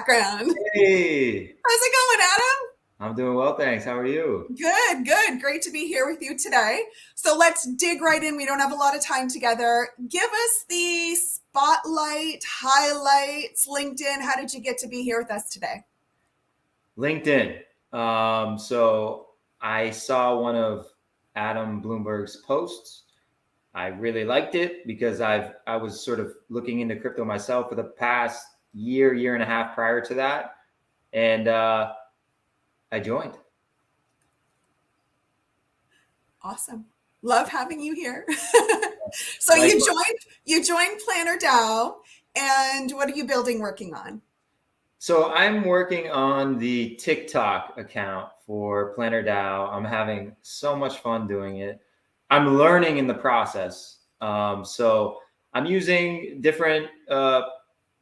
background. Hey, How's it going, Adam? I'm doing well, thanks. How are you? Good, good. Great to be here with you today. So let's dig right in. We don't have a lot of time together. Give us the spotlight, highlights, LinkedIn. How did you get to be here with us today? LinkedIn. So I saw one of Adam Bloomberg's posts. I really liked it because I was sort of looking into crypto myself for the past year and a half prior to that, and I joined. Awesome. Love having you here. So you joined PlannerDAO, and what are you building, working on? So I'm working on the TikTok account for PlannerDAO. I'm having so much fun doing it. I'm learning in the process. So I'm using different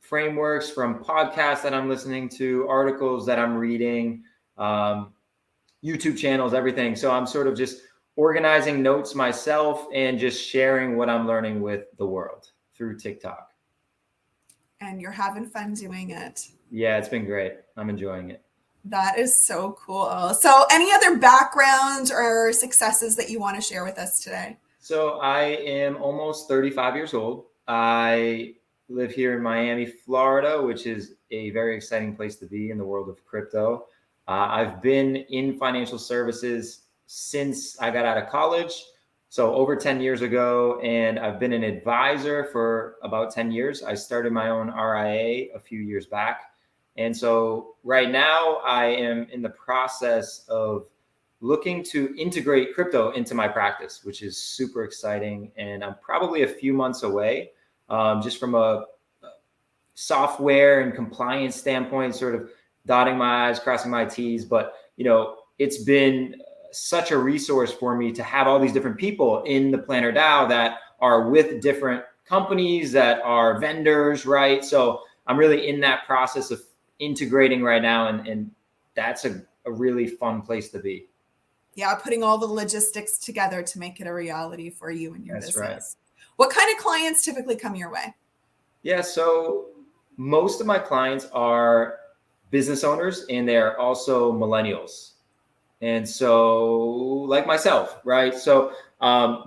frameworks from podcasts that I'm listening to, articles that I'm reading, YouTube channels, everything. So I'm sort of just organizing notes myself and just sharing what I'm learning with the world through TikTok. And you're having fun doing it. Yeah, it's been great. I'm enjoying it. That is so cool. So any other backgrounds or successes that you want to share with us today? So I am almost 35 years old. I live here in Miami, Florida, which is a very exciting place to be in the world of crypto. I've been in financial services since I got out of college, so over 10 years ago, and I've been an advisor for about 10 years. I started my own RIA a few years back. And so right now I am in the process of looking to integrate crypto into my practice, which is super exciting. And I'm probably a few months away, just from a software and compliance standpoint, sort of dotting my I's, crossing my T's. But, it's been such a resource for me to have all these different people in the PlannerDAO that are with different companies that are vendors, right? So I'm really in that process of integrating right now. And that's a really fun place to be. Yeah, putting all the logistics together to make it a reality for you and your business. Right. What kind of clients typically come your way? Yeah, so most of my clients are business owners, and they're also millennials. And so, like myself, right? So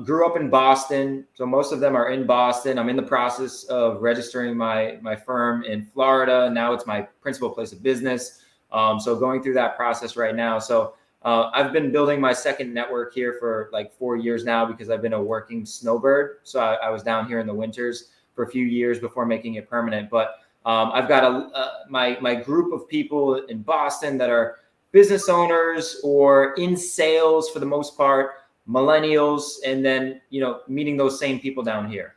grew up in Boston. So most of them are in Boston. I'm in the process of registering my firm in Florida. Now it's my principal place of business. So going through that process right now. So I've been building my second network here for like 4 years now because I've been a working snowbird. So I was down here in the winters for a few years before making it permanent. But I've got my group of people in Boston that are business owners or in sales for the most part, millennials, and then, meeting those same people down here.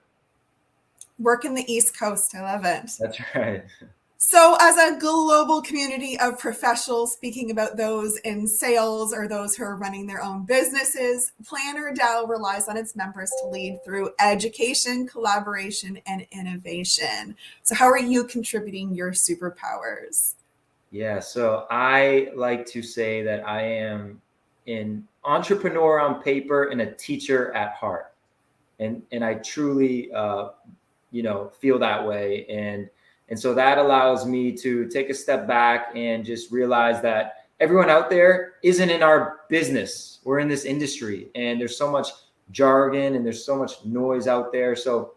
Working the East Coast. I love it. That's right. So as a global community of professionals, speaking about those in sales or those who are running their own businesses, PlannerDAO relies on its members to lead through education, collaboration, and innovation. So how are you contributing your superpowers? Yeah, so I like to say that I am an entrepreneur on paper and a teacher at heart. And I truly, feel that way. And so that allows me to take a step back and just realize that everyone out there isn't in our business. We're in this industry, and there's so much jargon and there's so much noise out there. So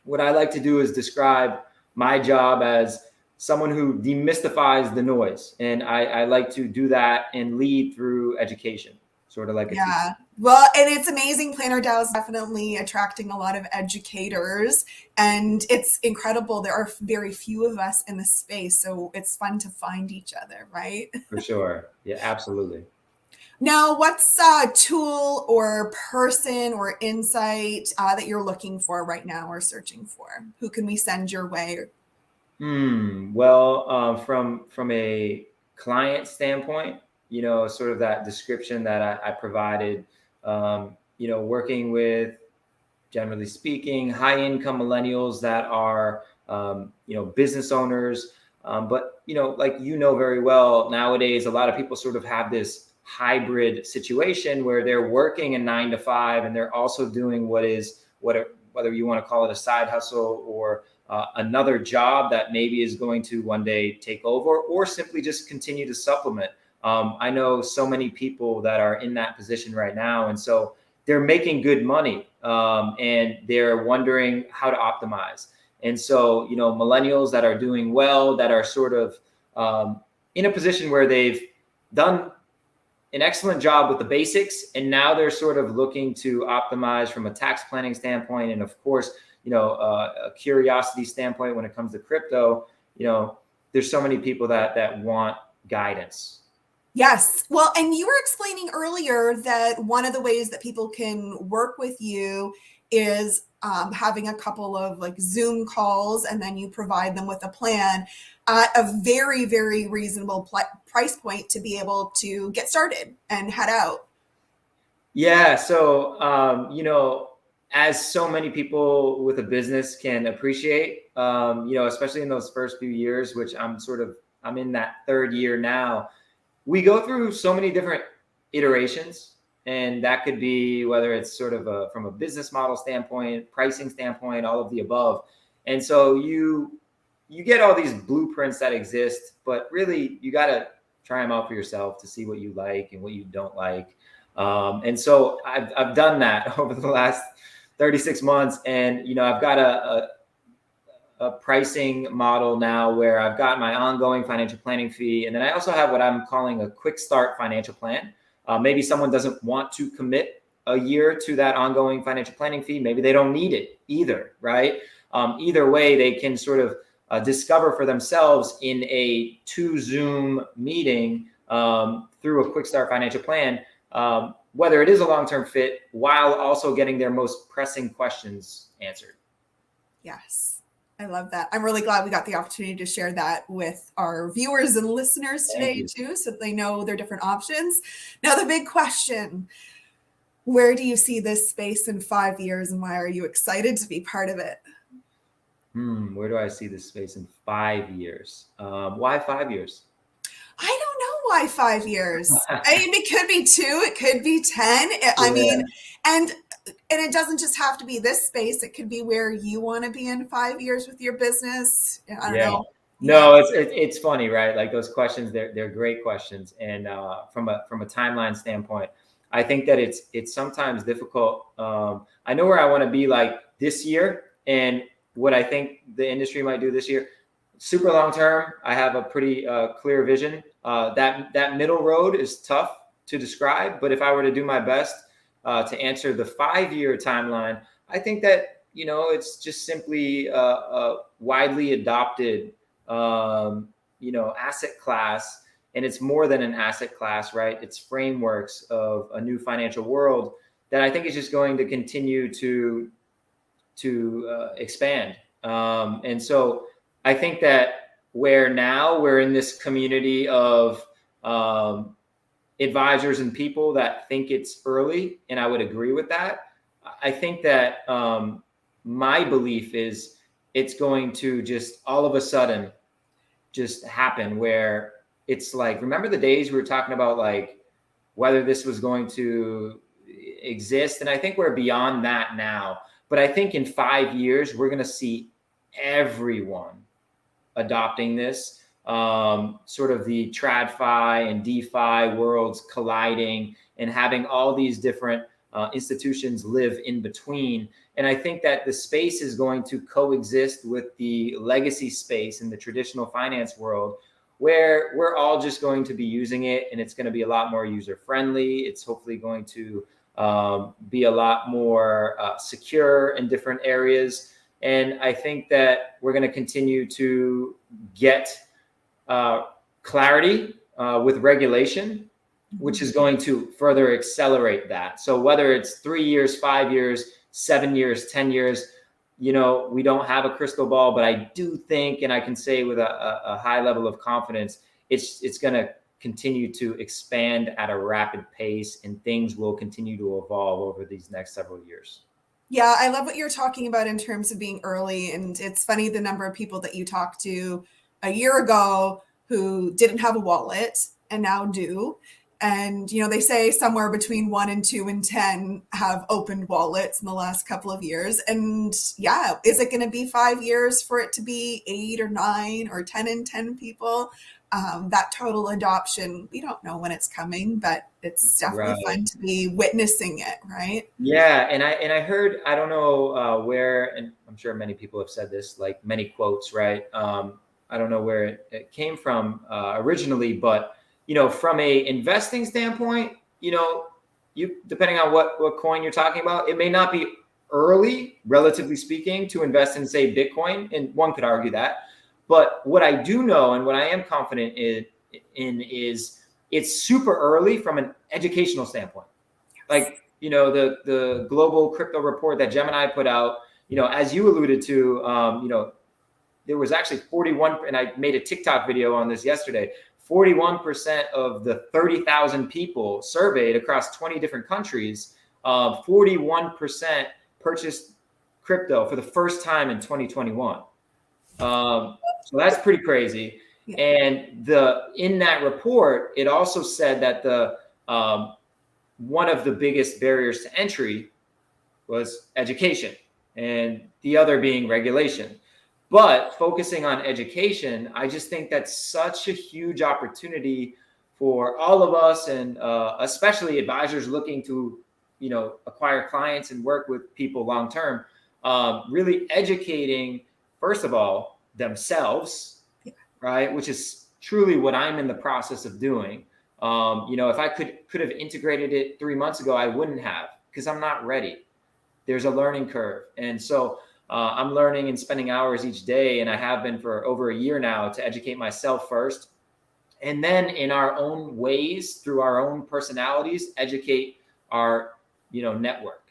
what I like to do is describe my job as someone who demystifies the noise. And I like to do that and lead through education, sort of like a teacher. Well, and it's amazing. PlannerDAO is definitely attracting a lot of educators, and it's incredible. There are very few of us in the space, so it's fun to find each other, right? For sure. Yeah, absolutely. Now, what's a tool or person or insight that you're looking for right now or searching for? Who can we send your way? Well, from a client standpoint, sort of that description that I provided, working with, generally speaking, high income millennials that are, business owners. But, like, very well, nowadays, a lot of people sort of have this hybrid situation where they're working a 9 to 5 and they're also doing whether you want to call it a side hustle or another job that maybe is going to one day take over, or simply just continue to supplement. I know so many people that are in that position right now. And so they're making good money and they're wondering how to optimize. And so, millennials that are doing well, that are sort of in a position where they've done an excellent job with the basics, and now they're sort of looking to optimize from a tax planning standpoint, and of course, a curiosity standpoint when it comes to crypto. There's so many people that want guidance. Yes. Well, and you were explaining earlier that one of the ways that people can work with you is having a couple of like Zoom calls, and then you provide them with a plan at a very, very reasonable price point to be able to get started and head out. Yeah. So, as so many people with a business can appreciate, especially in those first few years, which I'm in that third year now, we go through so many different iterations. And that could be whether it's sort of from a business model standpoint, pricing standpoint, all of the above. And so you get all these blueprints that exist, but really you got to try them out for yourself to see what you like and what you don't like. And so I've done that over the last 36 months. And, I've got a pricing model now where I've got my ongoing financial planning fee. And then I also have what I'm calling a quick start financial plan. Maybe someone doesn't want to commit a year to that ongoing financial planning fee. Maybe they don't need it either, right? Either way, they can sort of discover for themselves in a 2 Zoom meeting through a quick start financial plan, whether it is a long-term fit while also getting their most pressing questions answered. Yes. I love that. I'm really glad we got the opportunity to share that with our viewers and listeners today too, so that they know their different options. Now, the big question, where do you see this space in 5 years, and why are you excited to be part of it? Where do I see this space in 5 years? Why 5 years? I don't know why 5 years. I mean, it could be 2, it could be 10. I mean, and it doesn't just have to be this space. It could be where you want to be in 5 years with your business. I don't know. No, it's funny, right? Like those questions, they're great questions. And from a timeline standpoint, I think that it's sometimes difficult. I know where I want to be like this year, and what I think the industry might do this year. Super long term, I have a pretty clear vision. That middle road is tough to describe, but if I were to do my best to answer the 5-year timeline, I think that it's just simply a widely adopted asset class, and it's more than an asset class, right? It's frameworks of a new financial world that I think is just going to continue to expand. And so I think that where now we're in this community of advisors and people that think it's early, and I would agree with that. I think that my belief is it's going to just all of a sudden just happen, where it's like, remember the days we were talking about like whether this was going to exist? And I think we're beyond that now. But I think in 5 years, we're going to see everyone adopting this, sort of the TradFi and DeFi worlds colliding and having all these different institutions live in between. And I think that the space is going to coexist with the legacy space in the traditional finance world, where we're all just going to be using it, and it's going to be a lot more user friendly. It's hopefully going to be a lot more secure in different areas. And I think that we're going to continue to get clarity with regulation, which is going to further accelerate that. So whether it's 3 years, 5 years, 7 years, 10 years, we don't have a crystal ball, but I do think, and I can say with a high level of confidence, it's going to continue to expand at a rapid pace, and things will continue to evolve over these next several years. Yeah, I love what you're talking about in terms of being early. And it's funny the number of people that you talked to a year ago who didn't have a wallet and now do. And, they say somewhere between 1 and 2 and 10 have opened wallets in the last couple of years. And yeah, is it going to be 5 years for it to be 8 or 9 or 10 and 10 people? That total adoption, we don't know when it's coming, but it's definitely fun to be witnessing it, right? Yeah, and I heard, I don't know where, and I'm sure many people have said this, like many quotes, right? I don't know where it came from originally, but from a investing standpoint, you depending on what coin you're talking about, it may not be early, relatively speaking, to invest in, say, Bitcoin, and one could argue that. But what I do know and what I am confident in is it's super early from an educational standpoint. Like, the global crypto report that Gemini put out, as you alluded to, there was actually 41, and I made a TikTok video on this yesterday, 41% of the 30,000 people surveyed across 20 different countries, 41% purchased crypto for the first time in 2021. So that's pretty crazy. Yeah. And in that report, it also said that one of the biggest barriers to entry was education, and the other being regulation. But focusing on education, I just think that's such a huge opportunity for all of us, and especially advisors looking to, acquire clients and work with people long term. Really educating, first of all, themselves, right? Which is truly what I'm in the process of doing. If I could have integrated it 3 months ago, I wouldn't have, because I'm not ready. There's a learning curve. And so I'm learning and spending hours each day, and I have been for over a year now, to educate myself first. And then in our own ways, through our own personalities, educate our, network.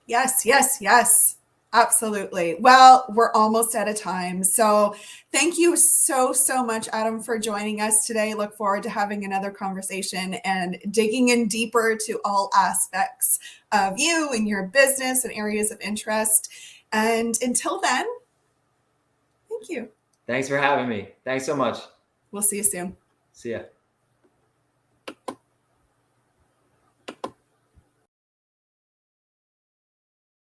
Yes. Absolutely. Well, we're almost out of time. So thank you so much, Adam, for joining us today. Look forward to having another conversation and digging in deeper to all aspects of you and your business and areas of interest. And until then, thank you. Thanks for having me. Thanks so much. We'll see you soon. See ya.